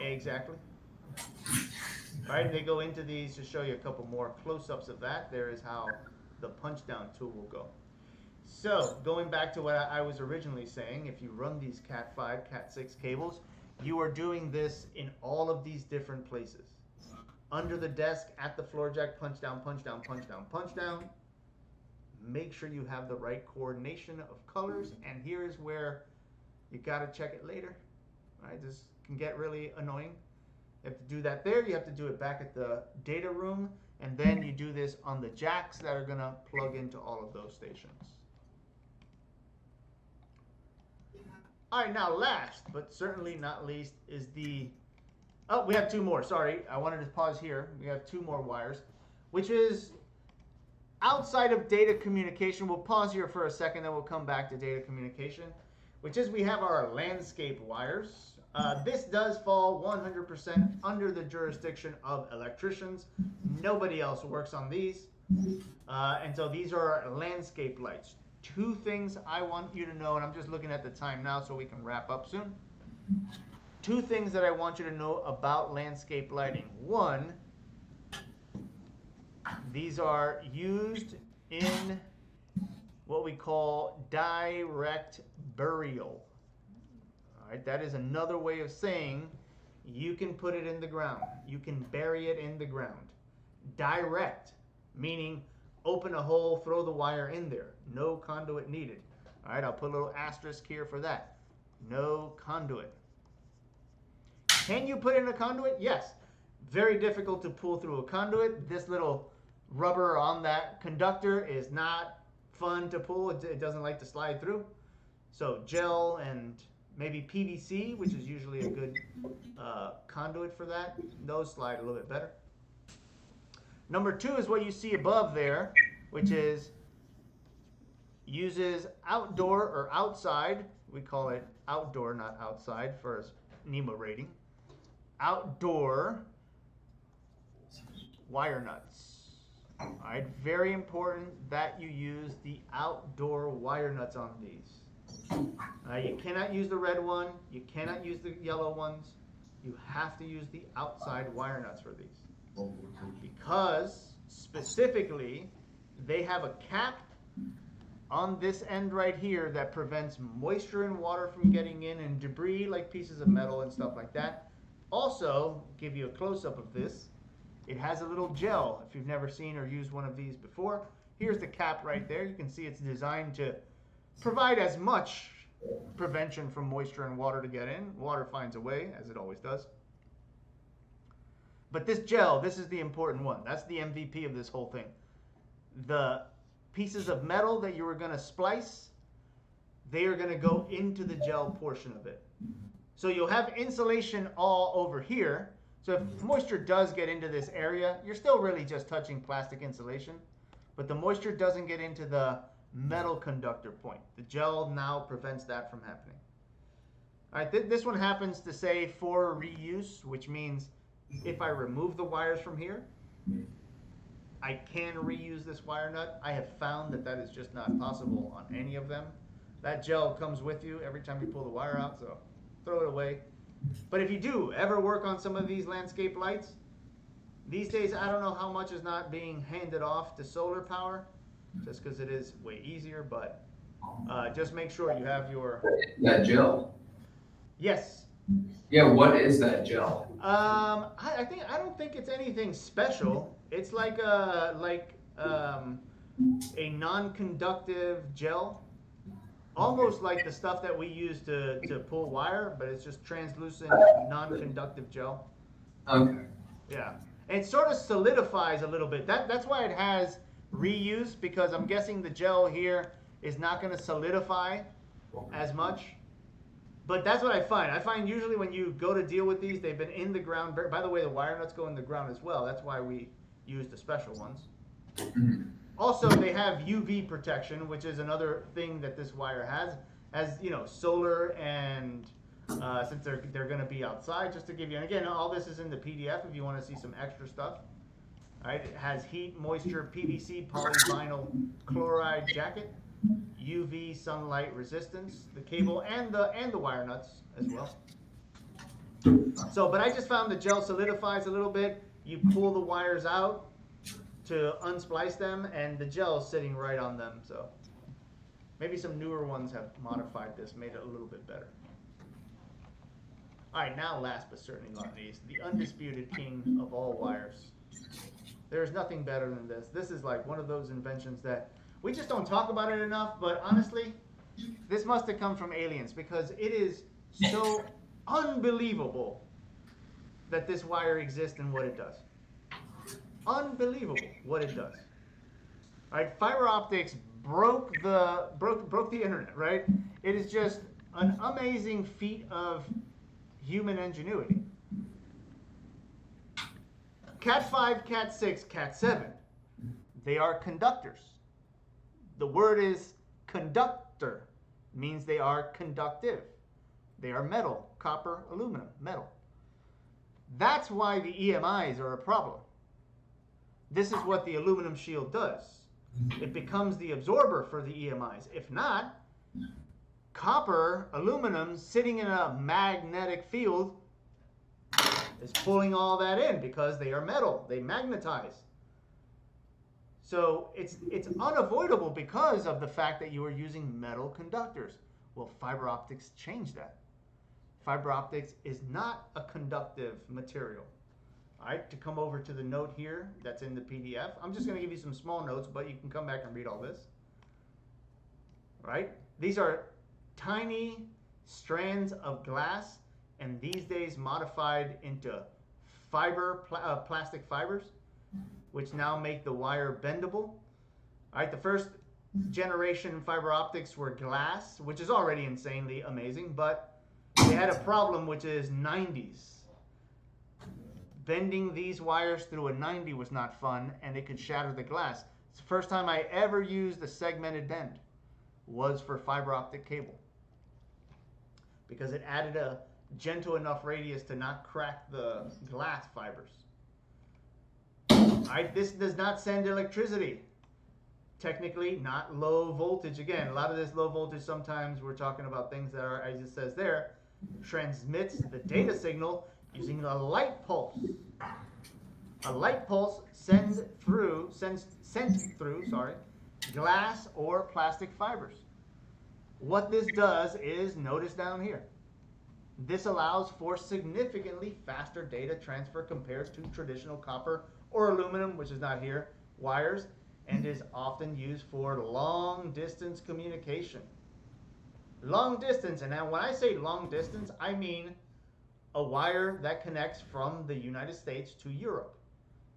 Exactly. All right, they go into these to show you a couple more close-ups of that. There is how the punch down tool will go. So going back to what I was originally saying, if you run these Cat 5, Cat 6 cables, you are doing this in all of these different places. Under the desk, at the floor jack, punch down, punch down, punch down, punch down. Make sure you have the right coordination of colors, and here is where you gotta check it later. All right, this can get really annoying. You have to do that there, you have to do it back at the data room, and then you do this on the jacks that are gonna plug into all of those stations. All right, now last, but certainly not least, is the, oh, we have two more, sorry. I wanted to pause here. We have two more wires, which is outside of data communication. We'll pause here for a second, then we'll come back to data communication, which is we have our landscape wires. This does fall 100% under the jurisdiction of electricians. Nobody else works on these. And so these are our landscape lights. Two things I want you to know, and I'm just looking at the time now so we can wrap up soon. Two things that I want you to know about landscape lighting. One, these are used in what we call direct burial. All right, that is another way of saying you can put it in the ground. You can bury it in the ground. Direct, meaning open a hole, throw the wire in there. No conduit needed. All right, I'll put a little asterisk here for that. No conduit. Can you put in a conduit? Yes. Very difficult to pull through a conduit. This little rubber on that conductor is not fun to pull. It doesn't like to slide through. So gel and maybe PVC, which is usually a good conduit for that, those slide a little bit better. Number 2 is what you see above there, which is uses outdoor or outside. We call it outdoor, not outside, for NEMA rating. Outdoor wire nuts. All right, very important that you use the outdoor wire nuts on these. You cannot use the red one. You cannot use the yellow ones. You have to use the outside wire nuts for these. Because specifically, they have a cap on this end right here that prevents moisture and water from getting in, and debris like pieces of metal and stuff like that. Also, give you a close-up of this. It has a little gel. If you've never seen or used one of these before, here's the cap right there. You can see it's designed to provide as much prevention from moisture and water to get in. Water finds a way, as it always does. But this gel, this is the important one. That's the MVP of this whole thing. The pieces of metal that you were going to splice, they are going to go into the gel portion of it. So you'll have insulation all over here. So if moisture does get into this area, you're still really just touching plastic insulation, but the moisture doesn't get into the metal conductor point. The gel now prevents that from happening. All right, this one happens to say for reuse, which means if I remove the wires from here, I can reuse this wire nut. I have found that that is just not possible on any of them. That gel comes with you every time you pull the wire out, so throw it away. But if you do ever work on some of these landscape lights, these days I don't know how much is not being handed off to solar power, just because it is way easier, but just make sure you have your... That gel. Yes. Yeah, what is that gel? I don't think it's anything special. It's like a non-conductive gel, almost like the stuff that we use to pull wire, but it's just translucent, non-conductive gel. Okay. Yeah, and it sort of solidifies a little bit. That's why it has reuse, because I'm guessing the gel here is not going to solidify as much. But that's what I find. I find usually when you go to deal with these, they've been in the ground. By the way, the wire nuts go in the ground as well. That's why we use the special ones. Also, they have UV protection, which is another thing that this wire has. As you know, solar and since they're going to be outside, just to give you. And again, all this is in the PDF if you want to see some extra stuff. All right, it has heat, moisture, PVC, polyvinyl chloride jacket, UV sunlight resistance, the cable, and the wire nuts as well. So, but I just found the gel solidifies a little bit. You pull the wires out to unsplice them, and the gel is sitting right on them. So maybe some newer ones have modified this, made it a little bit better. All right, now last but certainly not least, the undisputed king of all wires. There's nothing better than this. This is like one of those inventions that we just don't talk about it enough, but honestly, this must have come from aliens, because it is so unbelievable that this wire exists and what it does. Unbelievable what it does. All right, fiber optics broke the internet, right? It is just an amazing feat of human ingenuity. Cat 5, Cat 6, Cat 7, they are conductors. The word is conductor, means they are conductive. They are metal, copper, aluminum, metal. That's why the EMIs are a problem. This is what the aluminum shield does. It becomes the absorber for the EMIs. If not, copper, aluminum, sitting in a magnetic field is pulling all that in because they are metal. They magnetize. So it's unavoidable because of the fact that you are using metal conductors. Well, fiber optics change that. Fiber optics is not a conductive material. All right, to come over to the note here that's in the PDF. I'm just going to give you some small notes, but you can come back and read all this. All right, these are tiny strands of glass, and these days modified into plastic fibers, which now make the wire bendable. All right, the first generation fiber optics were glass, which is already insanely amazing, but they had a problem, which is 90s. Bending these wires through a 90 was not fun, and it could shatter the glass. It's the first time I ever used a segmented bend was for fiber optic cable, because it added a gentle enough radius to not crack the glass fibers. Alright, this does not send electricity. Technically, not low voltage. Again, a lot of this low voltage, sometimes we're talking about things that are, as it says there, transmits the data signal using a light pulse. A light pulse sent through glass or plastic fibers. What this does is, notice down here, this allows for significantly faster data transfer compared to traditional copper or aluminum, which is not here, wires, and is often used for long distance communication. Long distance, and now when I say long distance, I mean a wire that connects from the United States to Europe.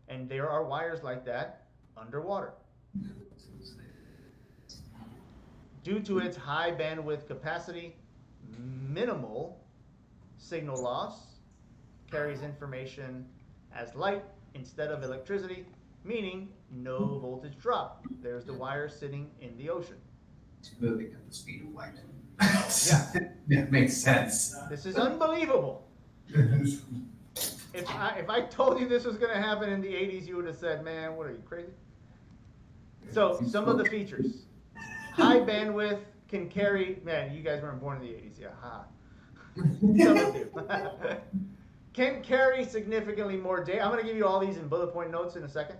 And there are wires like that underwater. Due to its high bandwidth capacity, minimal signal loss, carries information as light instead of electricity, meaning no voltage drop. There's the wire sitting in the ocean. It's moving at the speed of light. Yeah. That makes sense. This is unbelievable. If I told you this was going to happen in the 80s, you would have said, man, what are you, crazy? So, some of the features. High bandwidth can carry, man, you guys weren't born in the 80s, yeah, ha. Some of you. Can carry significantly more data. I'm going to give you all these in bullet point notes in a second.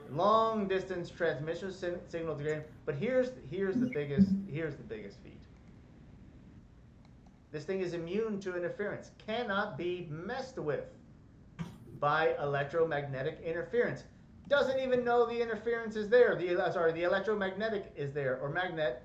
Long distance transmission signal to grain, but here's the biggest feat. This thing is immune to interference, cannot be messed with by electromagnetic interference. Doesn't even know the interference is there. The electromagnetic is there, or magnet.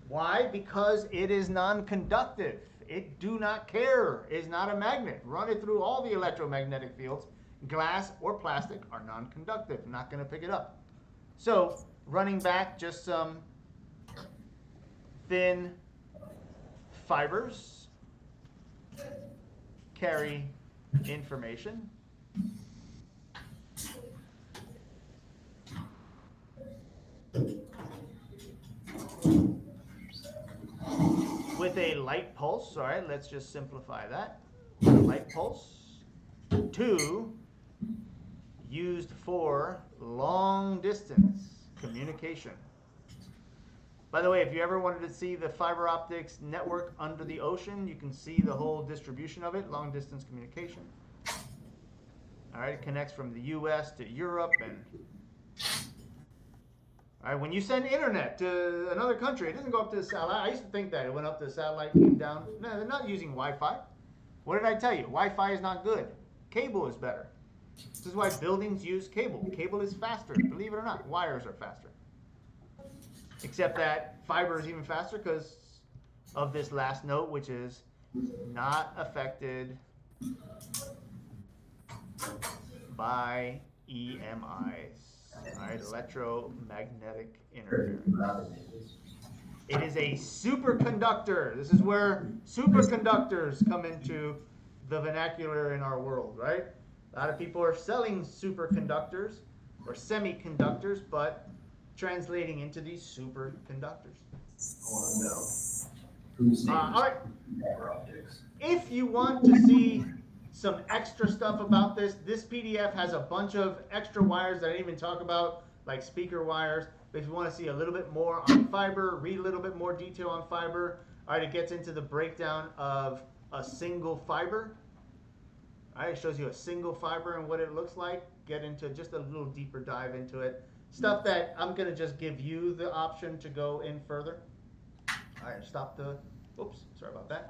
Why? Because it is non-conductive. It do not care. It's not a magnet. Run it through all the electromagnetic fields. Glass or plastic are non-conductive. Not going to pick it up. So, running back, just some thin fibers carry information. With a light pulse, all right, let's just simplify that. Light pulse. 2, used for long distance communication. By the way, if you ever wanted to see the fiber optics network under the ocean, you can see the whole distribution of it, long distance communication. All right, it connects from the US to Europe. And all right, when you send internet to another country, it doesn't go up to the satellite. I used to think that it went up to the satellite, came down. No, they're not using Wi-Fi. What did I tell you? Wi-Fi is not good. Cable is better. This is why buildings use cable. Cable is faster, believe it or not. Wires are faster. Except that fiber is even faster because of this last note, which is not affected by EMIs. All right, electromagnetic interference. It is a superconductor. This is where superconductors come into the vernacular in our world, right? A lot of people are selling superconductors or semiconductors, but translating into these superconductors. I want to know whose name All right. fiber optics. If you want to see some extra stuff about this, this PDF has a bunch of extra wires that I didn't even talk about, like speaker wires. But if you want to see a little bit more on fiber, read a little bit more detail on fiber, all right, it gets into the breakdown of a single fiber. All right, it shows you a single fiber and what it looks like. Get into just a little deeper dive into it. Stuff that I'm going to just give you the option to go in further. All right, stop the, oops, sorry about that.